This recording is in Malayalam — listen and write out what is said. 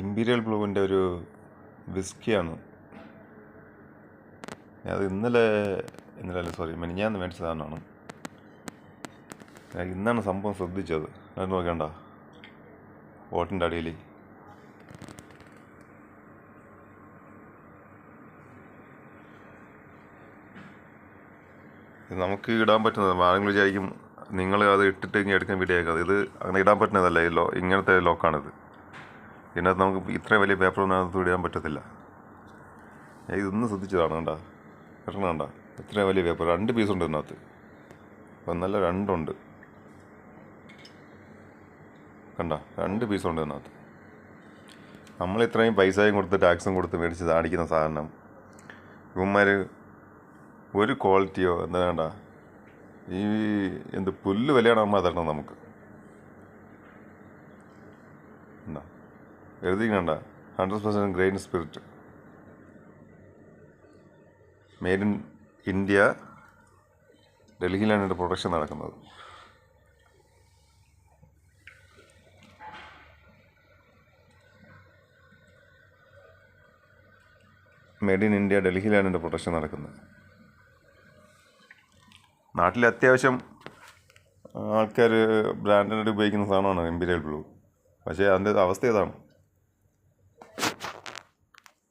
ഇമ്പീരിയൽ ബ്ലൂവിൻ്റെ ഒരു വിസ്കിയാണ്. അത് ഇന്നലെ സോറി മിനിഞ്ഞാന്ന് മേടിച്ച സാധനമാണ്. ഇന്നാണ് സംഭവം ശ്രദ്ധിച്ചത്. അത് നോക്കണ്ട ബോട്ടിൻ്റെ അടിയിൽ ഇത് നമുക്ക് ഇടാൻ പറ്റുന്നത്. ആരെങ്കിലും വിചാരിക്കും നിങ്ങൾ അത് ഇട്ടിട്ട് ഇങ്ങനെ എടുക്കാൻ വീഡിയോ. ഇത് അങ്ങനെ ഇടാൻ പറ്റുന്നതല്ല. ഇങ്ങനത്തെ ലോക്കാണിത്. ഇതിനകത്ത് നമുക്ക് ഇത്രയും വലിയ പേപ്പറിനകത്ത് ഇടാൻ പറ്റത്തില്ല. ഇതൊന്നും ശ്രദ്ധിച്ചതാണ്. കണ്ട ഇത്രയും വലിയ പേപ്പർ 2 പീസുണ്ട് ഇതിനകത്ത്. അപ്പം നല്ല 2 ഉണ്ട്. കണ്ട 2 പീസുണ്ട് ഇതിനകത്ത്. നമ്മൾ ഇത്രയും പൈസയും കൊടുത്ത് ടാക്സും കൊടുത്ത് മേടിച്ച് അടിക്കുന്ന സാധനം ഇവന്മാർ ഒരു ക്വാളിറ്റിയോ എന്താ വേണ്ട. എന്ത് പുല്ല് വിലയാണ് അമ്മ തരണം നമുക്ക്. എന്താ എഴുതിക്കണ്ട 100% grain spirit, made in India, ഡൽഹിയിലാണ് ഇതിൻ്റെ പ്രൊഡക്ഷൻ നടക്കുന്നത്. മെയ്ഡ് ഇൻ ഇന്ത്യ, ഡൽഹിയിലാണ് ഇതിൻ്റെ പ്രൊഡക്ഷൻ നടക്കുന്നത്. നാട്ടിൽ അത്യാവശ്യം ആൾക്കാർ ബ്രാൻഡഡ് ഉപയോഗിക്കുന്ന സാധനമാണ് ഇമ്പീരിയൽ ബ്ലൂ. പക്ഷേ അതിൻ്റെ അവസ്ഥ ഇതാണ്.